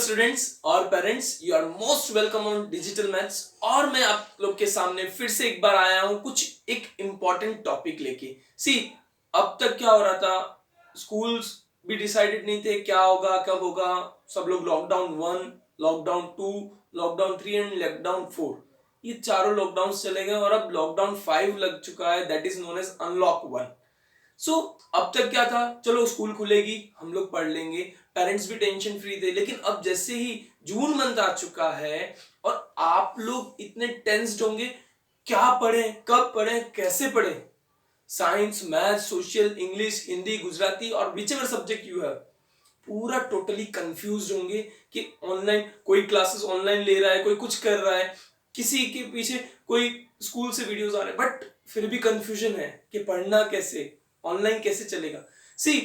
Students और parents, you are most welcome on digital maths. और मैं आप लोग के सामने फिर से एक बार आया हूं कुछ एक इम्पॉर्टेंट टॉपिक लेके। सी, अब तक क्या हो रहा था, स्कूल्स भी डिसाइडेड नहीं थे क्या होगा कब होगा। सब लोग lockdown 1, lockdown 2, lockdown 3 and lockdown 4, ये चारों लॉकडाउन चले गए और अब लॉकडाउन 5 लग चुका है, that is known as unlock 1। So अब तक क्या था, चलो स्कूल खुलेगी हम लोग पढ़ लेंगे, पेरेंट्स भी टेंशन फ्री थे। लेकिन अब जैसे ही जून मंथ आ चुका है और आप लोग इतने टेंस्ड होंगे, क्या पढ़ें, कब पढ़ें, कैसे पढ़ें। Science, math, social, English, Hindi, Gujarati और whichever subject you have, पूरा टोटली कंफ्यूज होंगे कि ऑनलाइन कोई क्लासेस ऑनलाइन ले रहा है, कोई कुछ कर रहा है, किसी के पीछे कोई स्कूल से वीडियोस आ रहे हैं, बट फिर भी कंफ्यूजन है कि पढ़ना कैसे, ऑनलाइन कैसे चलेगा। सी,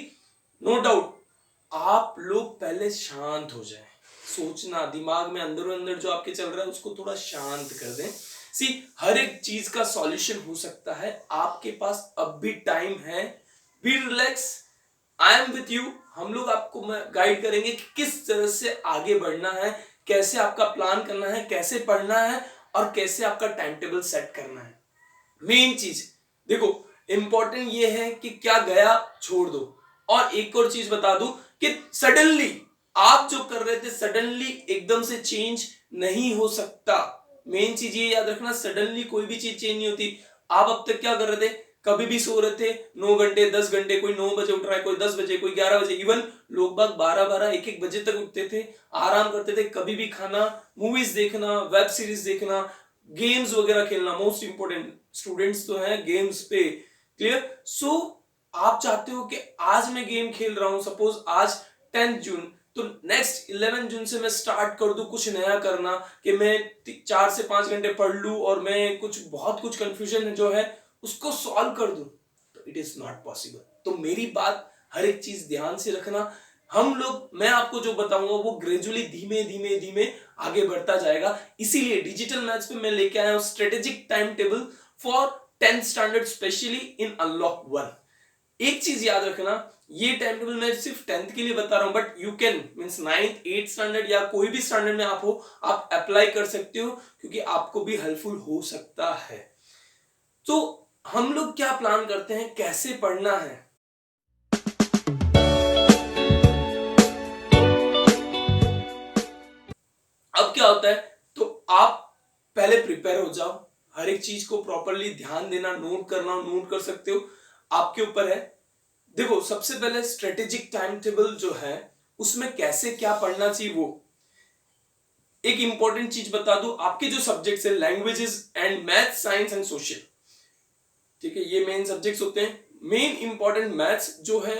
नो डाउट, आप लोग पहले शांत हो जाएं, सोचना दिमाग में अंदर अंदर जो आपके चल रहा है उसको थोड़ा शांत कर दें। सी, हर एक चीज का सॉल्यूशन हो सकता है, आपके पास अब भी टाइम है। Be relax, I am with you. हम लोग आपको गाइड करेंगे कि किस तरह से आगे बढ़ना है, कैसे आपका प्लान करना है, कैसे पढ़ना है और कैसे आपका टाइम टेबल सेट करना है। मेन चीज देखो, इंपॉर्टेंट ये है कि क्या गया छोड़ दो। और एक और चीज बता दूं कि सडनली आप जो कर रहे थे, सडनली एकदम से चेंज नहीं हो सकता। मेन चीज ये याद रखना, सडनली कोई भी चीज चेंज नहीं होती। आप अब तक क्या कर रहे थे, कभी भी सो रहे थे 9 घंटे 10 घंटे, कोई 9 बजे उठ रहा है, कोई 10 बजे, कोई 11 बजे, इवन लोग बाग 12 1 बजे तक उठते थे, आराम करते थे, कभी भी खाना, मूवीज देखना, वेब सीरीज देखना, गेम्स वगैरह खेलना। मोस्ट इंपोर्टेंट स्टूडेंट्स तो हैं गेम्स पे, क्लियर। सो आप चाहते हो कि आज मैं गेम खेल रहा हूं, सपोज आज 10 जून, तो नेक्स्ट 11 जून से मैं स्टार्ट कर दूं कुछ नया करना, कि मैं 4 से 5 घंटे पढ़ लूं और मैं बहुत कुछ कंफ्यूजन जो है उसको सॉल्व कर दूं, तो इट इज नॉट पॉसिबल। तो मेरी बात हर एक चीज ध्यान से रखना। हम लोग, मैं आपको जो बताऊंगा वो ग्रेजुअली धीमे धीमे धीमे आगे बढ़ता जाएगा। इसीलिए डिजिटल मैथ्स पे मैं लेके आया हूं strategic time table for 10th standard, specially in unlock 1। एक चीज याद रखना, ये टाइम टेबल मैं सिर्फ 10th के लिए बता रहा हूं, but you can means 9th 8th standard या कोई भी स्टैंडर्ड में आप हो, आप अप्लाई कर सकते हो, क्योंकि आपको भी हेल्पफुल हो सकता है। तो हम लोग क्या प्लान करते हैं, कैसे पढ़ना है। अब क्या होता है, तो आप पहले प्रिपेयर हो जाओ, हर एक चीज को प्रॉपरली ध्यान देना, नोट करना, नोट कर सकते हो, आपके ऊपर है। देखो, सबसे पहले स्ट्रेटेजिक टाइम टेबल जो है उसमें कैसे क्या पढ़ना चाहिए, वो एक इंपॉर्टेंट चीज बता दूं, आपके जो सब्जेक्ट्स है languages and math, science and social, ठीक है, ये मेन सब्जेक्ट्स होते हैं। मेन इंपॉर्टेंट मैथ्स जो है,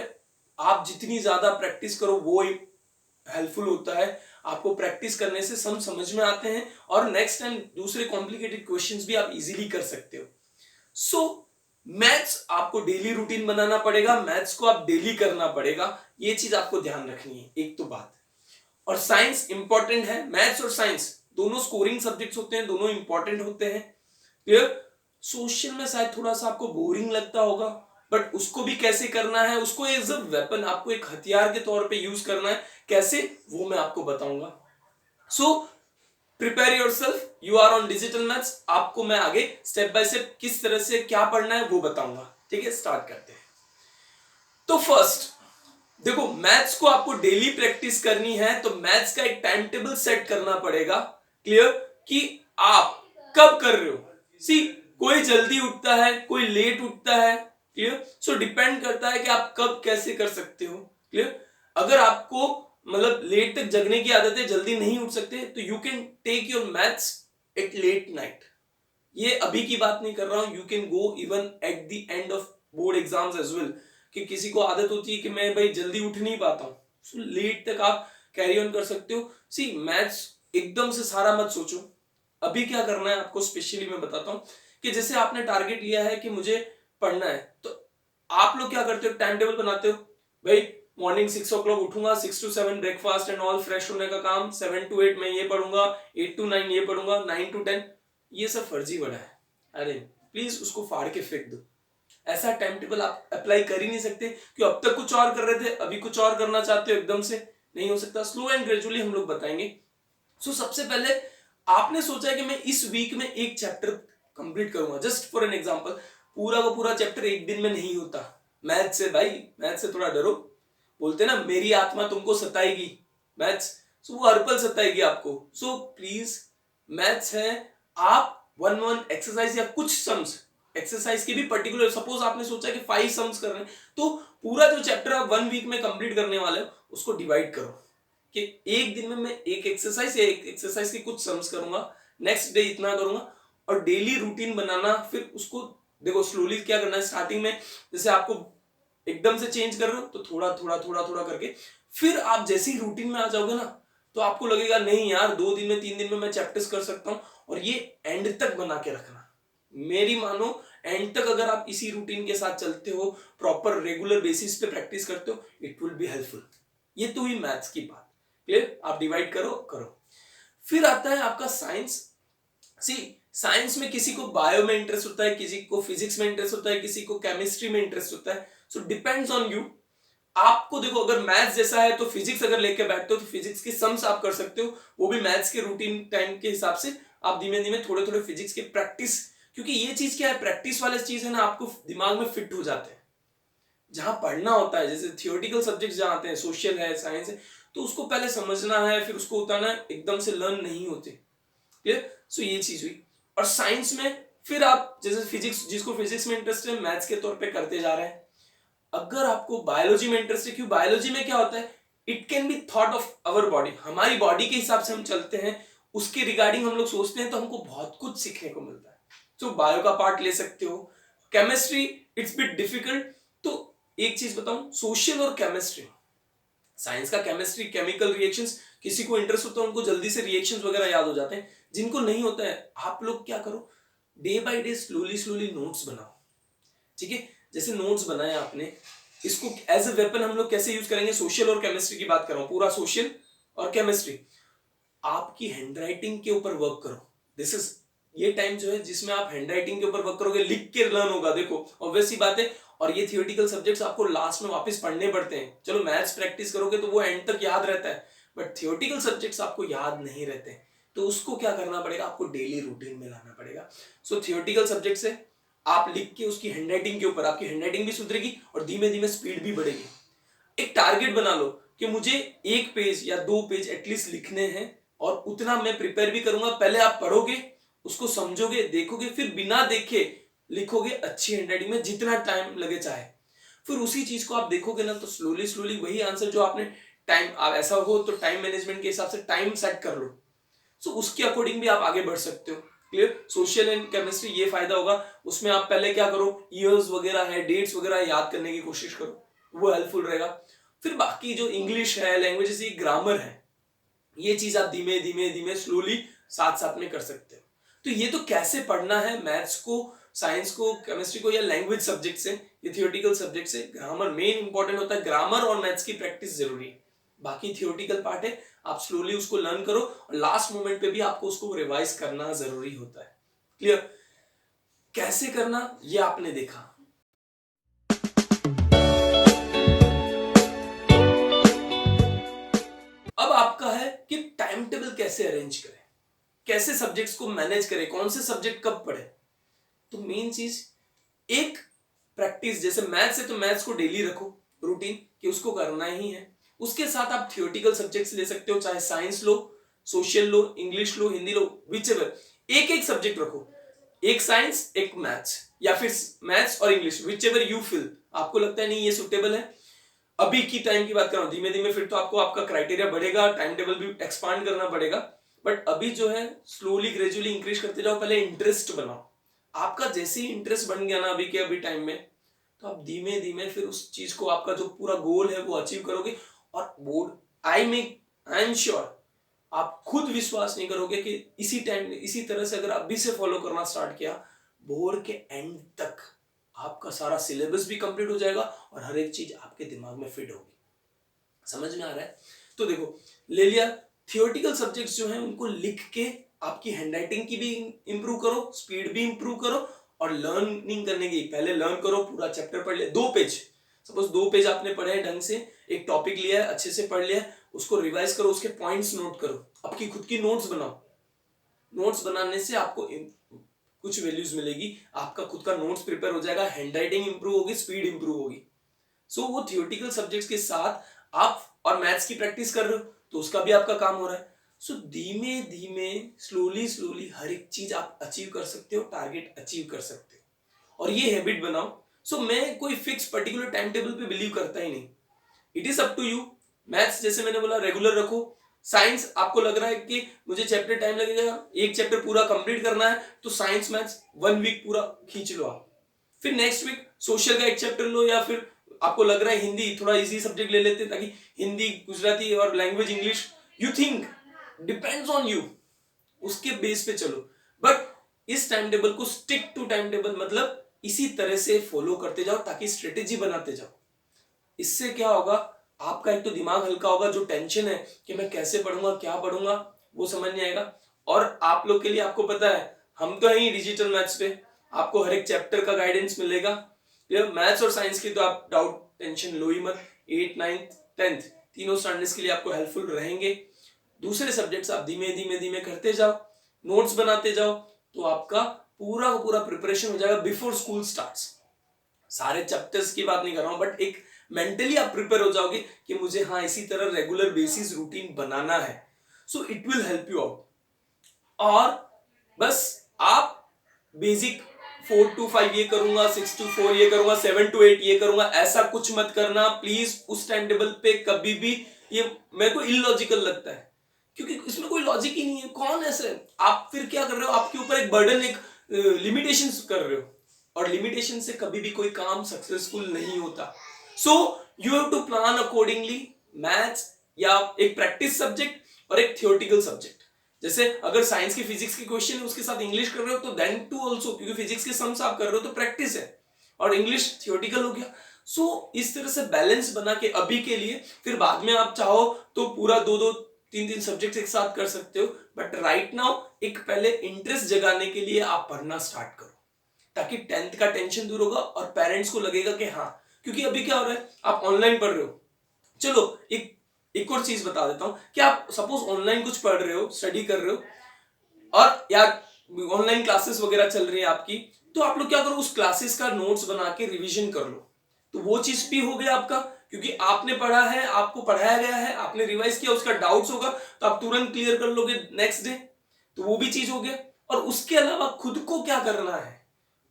आप जितनी ज्यादा प्रैक्टिस करो वो हेल्पफुल होता है। आपको प्रैक्टिस करने से सम समझ में आते हैं और नेक्स्ट टाइम दूसरे कॉम्प्लिकेटेड क्वेश्चंस भी आप इजीली कर सकते हो। सो मैथ्स आपको डेली रूटीन बनाना पड़ेगा, मैथ्स को आप डेली करना पड़ेगा, ये चीज आपको ध्यान रखनी है, एक तो बात। और साइंस इंपॉर्टेंट है, मैथ्स और साइंस दोनों स्कोरिंग सब्जेक्ट्स होते हैं, दोनों इंपॉर्टेंट होते हैं, क्लियर। सोशल में शायद थोड़ा सा आपको बोरिंग लगता होगा, बट उसको भी कैसे करना है, उसको एज अ वेपन, आपको एक हथियार के तौर पे यूज करना है, कैसे वो मैं आपको बताऊंगा। So prepare yourself, you are on digital maths. आपको मैं आगे स्टेप बाय स्टेप किस तरह से क्या पढ़ना है वो बताऊंगा, ठीक है। स्टार्ट करते हैं। तो फर्स्ट देखो, मैथ्स को आपको डेली प्रैक्टिस करनी है, तो मैथ्स का एक टाइम टेबल सेट करना पड़ेगा, क्लियर, कि आप कब कर रहे हो। सी, कोई जल्दी उठता है, कोई लेट उठता है, क्लियर। सो डिपेंड करता है कि आप कब कैसे कर सकते हो, क्लियर। अगर आपको मतलब लेट तक जगने की आदत है, जल्दी नहीं उठ सकते, तो you can take your maths at late night. ये अभी की बात नहीं कर रहा हूं, you can go even at the end of board exams as well, कि किसी को आदत होती है कि मैं भाई जल्दी उठ नहीं पाता हूं, सो लेट तक आप कैरी ऑन कर सकते हो। सी, मैथ्स एकदम से सारा मत सोचो। अभी क्या करना है आपको स्पेशली मैं बताता हूं, कि जैसे आपने टारगेट लिया है कि मुझे पढ़ना है, तो आप लोग क्या करते हो, टाइम टेबल बनाते हो, भाई morning 6 o'clock उठूंगा, 6 to 7 breakfast and all, fresh होने का काम, 7 to 8 मैं ये पढ़ूंगा, 8 to 9 ये पढ़ूंगा, 9 to 10, ये सब फर्जी बना है। अरे प्लीज उसको फाड़ के फेंक दो। ऐसा टाइम टेबल आप अप्लाई कर ही नहीं सकते, कि अब तक कुछ और कर रहे थे, अभी कुछ और करना चाहते हो एकदम से, नहीं हो सकता, स्लो एंड ग्रेजुअली हम लोग बताएंगे। सो सबसे पहले आपने सोचा है कि मैं इस वीक में एक चैप्टर कंप्लीट करूंगा, जस्ट फॉर एन एग्जांपल। पूरा का पूरा चैप्टर एक दिन में नहीं होता। मैथ से भाई, मैथ से थोड़ा डरो। बोलते ना मेरी आत्मा तुमको सताएगी, मैथ्स, सो वो हर पल सताएगी आपको। सो प्लीज, मैथ्स है, आप वन वन एक्सरसाइज या कुछ सम्स, एक्सरसाइज की भी पर्टिकुलर, सपोज आपने सोचा कि 5 सम्स कर रहे हैं, तो पूरा जो चैप्टर आप 1 वीक में कंप्लीट करने वाले हो उसको डिवाइड करो कि एक दिन में मैं एक एक्सरसाइज या एक एक्सरसाइज के कुछ सम्स करूंगा, नेक्स्ट डे इतना करूंगा, और डेली रूटीन बनाना। फिर उसको देखो स्लोली क्या करना है, स्टार्टिंग में जैसे आपको एकदम से चेंज कर रहे हो तो थोड़ा थोड़ा थोड़ा थोड़ा करके, फिर आप जैसे ही रूटीन में आ जाओगे ना तो आपको लगेगा नहीं यार 2 दिन में 3 दिन में मैं चैप्टर्स कर सकता हूं। और ये एंड तक बना के रखना, मेरी मानो, एंड तक अगर आप इसी रूटीन के साथ चलते हो, प्रॉपर रेगुलर बेसिस पे प्रैक्टिस करते हो, इट विल बी हेल्पफुल। ये तो हुई मैथ्स की बात, क्लियर? आप डिवाइड करो करो। फिर आता है आपका साइंस। सी, साइंस में किसी को बायो में इंटरेस्ट होता है, किसी को फिजिक्स में इंटरेस्ट होता है, किसी को केमिस्ट्री में इंटरेस्ट होता है। So depends on you. आपको देखो अगर मैथ्स जैसा है तो फिजिक्स अगर लेके बैठते हो तो फिजिक्स की सम्स आप कर सकते हो, वो भी मैथ्स के रूटीन टाइम के हिसाब से। आप धीमे धीमे थोड़े थोड़े फिजिक्स के प्रैक्टिस, क्योंकि ये चीज क्या है, प्रैक्टिस वाले चीज है ना, आपको दिमाग में फिट हो जाते हैं। जहां पढ़ना होता है, जैसे थियोरेटिकल सब्जेक्ट जहां आते हैं, सोशल है, साइंस है, तो उसको पहले समझना है, फिर उसको उतारना है, एकदम से लर्न नहीं होते, क्लियर? सो ये चीज हुई। और साइंस में फिर आप जैसे फिजिक्स, जिसको फिजिक्स में इंटरेस्ट है, मैथ्स के तौर पे करते जा रहे हैं। अगर आपको बायोलॉजी में इंटरेस्ट है, क्यों, बायोलॉजी में क्या होता है, it can be thought of our body, हमारी बॉडी के हिसाब से हम चलते हैं, उसके रिगार्डिंग हम लोग सोचते हैं, तो हमको बहुत कुछ सीखने को मिलता है। तो बायो का पार्ट ले सकते हो। Chemistry it's bit difficult. तो एक चीज बताऊं, सोशल और केमिस्ट्री, साइंस का केमिस्ट्री, केमिकल रिएक्शंस, किसी को इंटरेस्ट होता है उनको जल्दी से रिएक्शंस वगैरह याद हो जाते हैं, जिनको नहीं होता है आप लोग क्या करो, day by day slowly slowly notes बनाओ, ठीक है? जैसे नोट्स बनाए आपने, इसको एज ए वेपन हम लोग कैसे यूज करेंगे, सोशल और केमिस्ट्री की बात कर रहा हूं, पूरा सोशल और केमिस्ट्री। आपकी हैंडराइटिंग के ऊपर वर्क करो। दिस इज, ये टाइम जो है जिसमें आप हैंडराइटिंग के ऊपर वर्क करोगे, लिख के लर्न होगा। देखो ऑब्वियस सी बात है, और ये थियोरेटिकल सब्जेक्ट्स आपको लास्ट में वापस पढ़ने पड़ते हैं। चलो मैथ्स प्रैक्टिस करोगे तो वो एंड तक याद रहता है, बट थियोरेटिकल सब्जेक्ट्स आपको याद नहीं रहते, तो उसको क्या करना पड़ेगा, आपको डेली रूटीन में लाना पड़ेगा। सो थियोरेटिकल सब्जेक्ट से आप लिख के उसकी हैंडराइटिंग के ऊपर, आपकी हैंडराइटिंग भी सुधरेगी और धीमे धीमे स्पीड भी बढ़ेगी। एक टारगेट बना लो कि मुझे 1 पेज या 2 पेज एटलीस्ट लिखने हैं, और उतना मैं प्रिपेयर भी करूंगा। पहले आप पढ़ोगे, उसको समझोगे, देखोगे, फिर बिना देखे लिखोगे अच्छी हैंडराइटिंग में, जितना टाइम लगे चाहे। फिर उसी चीज को आप देखोगे ना तो स्लोली स्लोली वही आंसर जो आपने टाइम, आप ऐसा हो तो टाइम मैनेजमेंट के हिसाब से टाइम सेट कर लो, सो उसके अकॉर्डिंग भी आप आगे बढ़ सकते हो, क्लियर? सोशल एंड केमिस्ट्री ये फायदा होगा, उसमें आप पहले क्या करो, ईयर्स वगैरह है, डेट्स वगैरह याद करने की कोशिश करो, वो हेल्पफुल रहेगा। फिर बाकी जो इंग्लिश है, लैंग्वेजेस, ये ग्रामर है, ये चीज आप धीमे धीमे धीमे स्लोली साथ साथ में कर सकते हो। तो ये तो कैसे पढ़ना है, मैथ्स को, साइंस को, केमिस्ट्री को, या लैंग्वेज सब्जेक्ट से, ये थियोरेटिकल सब्जेक्ट से। ग्रामर मेन इंपॉर्टेंट होता है, ग्रामर और मैथ्स की प्रैक्टिस जरूरी है। बाकी थियोरेटिकल पार्ट है, आप स्लोली उसको लर्न करो, और लास्ट मोमेंट पे भी आपको उसको रिवाइज करना जरूरी होता है, क्लियर? कैसे करना ये आपने देखा। अब आपका है कि टाइम टेबल कैसे अरेंज करें, कैसे सब्जेक्ट्स को मैनेज करें, कौन से सब्जेक्ट कब पढ़े। तो मेन चीज, एक प्रैक्टिस, जैसे मैथ्स है तो मैथ्स को डेली रखो रूटीन कि उसको करना ही है। उसके साथ आप थियोरेटिकल सब्जेक्ट्स ले सकते हो, चाहे science low, social low, English low, Hindi low, which ever, एक एक सब्जेक्ट रखो, एक साइंस एक मैथ्स, या फिर मैथ्स और English, which ever you feel, आपको लगता है नहीं ये सुटेबल है। अभी की टाइम की बात कर रहा हूं, धीमे धीमे फिर तो आपको आपका क्राइटेरिया बढ़ेगा, टाइम टेबल भी एक्सपांड करना पड़ेगा, बट अभी जो है स्लोली ग्रेजुअली इंक्रीज करते जाओ। पहले इंटरेस्ट बनाओ, आपका जैसे ही इंटरेस्ट बन गया ना अभी के अभी टाइम में, तो आप धीमे धीमे फिर उस चीज को, आपका जो पूरा गोल है वो अचीव करोगे। और बोर्ड, आई एम श्योर, आप खुद विश्वास नहीं करोगे कि इसी टाइम, इसी तरह से अगर अभी से फॉलो करना स्टार्ट किया, बोर्ड के एंड तक आपका सारा सिलेबस भी कंप्लीट हो जाएगा और हर एक चीज आपके दिमाग में फिट होगी। समझ में आ रहा है? तो देखो, ले लिया थियोरेटिकल सब्जेक्ट्स जो हैं उनको लिख के आपकी हैंडराइटिंग की भी इंप्रूव करो, स्पीड भी इंप्रूव करो, और लर्निंग करने की, पहले लर्न करो, पूरा चैप्टर पढ़ ले, 2 पेज, सपोज 2 पेज आपने पढ़े हैं ढंग से, एक टॉपिक लिया है, अच्छे से पढ़ लिया है, उसको रिवाइज करो, उसके पॉइंट्स नोट करो, आपकी खुद की नोट्स बनाओ। नोट्स बनाने से आपको कुछ वैल्यूज मिलेगी, आपका खुद का नोट्स प्रिपेयर हो जाएगा, हैंडराइटिंग इंप्रूव होगी, स्पीड इंप्रूव होगी। सो वो थियोरेटिकल सब्जेक्ट्स के साथ आप और मैथ्स की प्रैक्टिस कर रहे हो तो उसका भी आपका काम हो रहा है। सो धीमे धीमे स्लोली स्लोली हर एक चीज आप अचीव कर सकते हो, टारगेट अचीव कर सकते हो, और ये हैबिट बनाओ। सो मैं कोई फिक्स पर्टिकुलर टाइम टेबल पे बिलीव करता ही नहीं, it is up to you. Maths जैसे मैंने बोला रेगुलर रखो। साइंस आपको लग रहा है कि मुझे चैप्टर टाइम लगेगा, एक चैप्टर पूरा कंप्लीट करना है, तो साइंस मैथ्स 1 वीक पूरा खींच लो आप। फिर नेक्स्ट वीक सोशल का एक चैप्टर लो, या फिर आपको लग रहा है हिंदी थोड़ा इजी सब्जेक्ट ले लेते हैं, ताकि हिंदी, गुजराती और language English, you think depends on you, उसके बेस पे चलो। बट इस टाइम टेबल को स्टिक टू टाइम टेबल, मतलब इसी तरह से फॉलो करते जाओ, ताकि स्ट्रेटेजी बनाते जाओ। इससे क्या होगा, आपका एक तो दिमाग हल्का होगा, जो टेंशन है कि मैं कैसे पढ़ूंगा, क्या पढ़ूंगा, वो समझ नहीं आएगा। और आप लोग के लिए, आपको पता है हम तो हैं डिजिटल मैथ्स पे, आपको हर एक चैप्टर का गाइडेंस मिलेगा। मैथ्स और साइंस की तो आप डाउट टेंशन लो ही मत, 8th 9th 10th तीनों स्टैंडर्ड्स के लिए आपको हेल्पफुल रहेंगे। दूसरे सब्जेक्ट्स आप धीमे धीमे धीमे करते जाओ, नोट्स बनाते जाओ, तो आपका पूरा का पूरा प्रिपरेशन हो जाएगा बिफोर स्कूल स्टार्ट्स। सारे चैप्टर्स की बात नहीं कर रहा हूं, बट एक मेंटली आप प्रिपेयर हो जाओगे कि मुझे हाँ इसी तरह रेगुलर बेसिस रूटीन बनाना है। So it will help you out. और बस आप बेसिक 4 to 5 ये करूंगा, 6 to 4 ये करूंगा, 7 to 8 ये करूंगा, ऐसा कुछ मत करना प्लीज। उस टाइम टेबल पे कभी भी, ये मेरे को इलॉजिकल लगता है, क्योंकि इसमें कोई लॉजिक ही नहीं है। कौन ऐसे, आप फिर क्या कर रहे हो, आपके ऊपर एक बर्डन, एक लिमिटेशंस कर रहे हो, और लिमिटेशन से कभी भी कोई काम सक्सेसफुल नहीं होता। So you have to plan accordingly. Maths या एक प्रैक्टिस सब्जेक्ट और एक थियोरेटिकल सब्जेक्ट, जैसे अगर साइंस की फिजिक्स की क्वेश्चन है उसके साथ इंग्लिश कर रहे हो तो देन टू ऑल्सो, क्योंकि फिजिक्स के सम्स आप कर रहे हो तो प्रैक्टिस है, और इंग्लिश थियोरेटिकल हो गया। सो इस तरह से बैलेंस बना के अभी के लिए, फिर बाद में आप चाहो तो पूरा 2-2 3-3 सब्जेक्ट एक साथ कर सकते हो, बट राइट नाउ एक पहले इंटरेस्ट जगाने के लिए आप पढ़ना स्टार्ट करो, ताकि 10th का टेंशन दूर होगा और पेरेंट्स को लगेगा कि हाँ, क्योंकि अभी क्या हो रहा है, आप ऑनलाइन पढ़ रहे हो। चलो एक और चीज बता देता हूं कि आप सपोज ऑनलाइन कुछ पढ़ रहे हो, स्टडी कर रहे हो, और यार ऑनलाइन क्लासेस वगैरह चल रही है आपकी, तो आप लोग क्या करो, उस क्लासेस का नोट्स बना के रिवीजन कर लो। तो वो चीज भी हो गया आपका, क्योंकि आपने पढ़ा है, आपको पढ़ाया गया है, आपने रिवाइज किया, उसका डाउट्स होगा तो आप तुरंत क्लियर कर लोगे नेक्स्ट डे, तो वो भी चीज हो गया। और उसके अलावा खुद को क्या करना है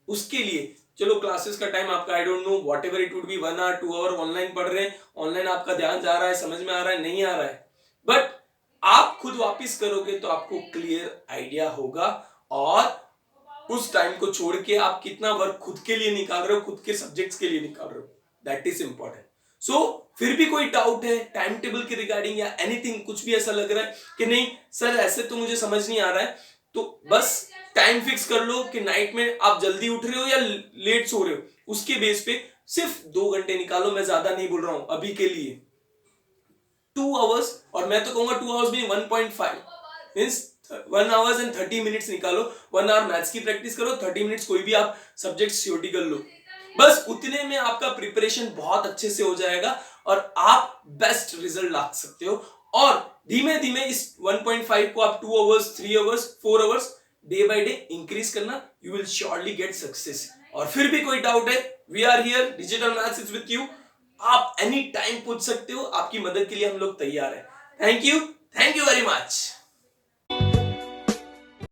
उसके लिए, चलो क्लासेस का टाइम आपका, I don't know, what ever it would be, 1 hour 2 hour online पढ़ रहे हैं, ऑनलाइन आपका ध्यान जा रहा है, समझ में आ रहा है, नहीं आ रहा है, बट आप खुद वापिस करोगे तो आपको क्लियर आइडिया होगा। और उस टाइम को छोड़ के आप कितना वर्क खुद के लिए निकाल रहे हो, खुद के सब्जेक्ट्स के लिए निकाल रहे हो, दैट इज इंपॉर्टेंट। सो फिर भी कोई डाउट है टाइम टेबल के रिगार्डिंग या एनीथिंग, कुछ भी ऐसा लग रहा है कि नहीं सर ऐसे तो मुझे समझ नहीं आ रहा है, तो बस टाइम फिक्स कर लो कि नाइट में आप जल्दी उठ रहे हो या लेट सो रहे हो, उसके बेस पे सिर्फ 2 घंटे निकालो। मैं ज्यादा नहीं बोल रहा हूं अभी के लिए, 2 hours, और मैं तो कहूंगा 2 hours भी 1.5 मींस 1 hours and 30 minutes निकालो। 1 hour मैथ्स की प्रैक्टिस करो, 30 मिनट्स कोई भी आप सब्जेक्ट थियोरेटिकल लो, बस उतने में आपका प्रिपरेशन बहुत अच्छे से हो जाएगा और आप बेस्ट रिजल्ट ला सकते हो। और धीमे धीमे इस 1.5 को आप 2 hours 3 hours 4 hours day by day increase करना, you will surely get success. और फिर भी कोई डाउट है, we are here, digital maths is with you, आप एनी टाइम पूछ सकते हो, आपकी मदद के लिए हम लोग तैयार हैं। Thank you very much.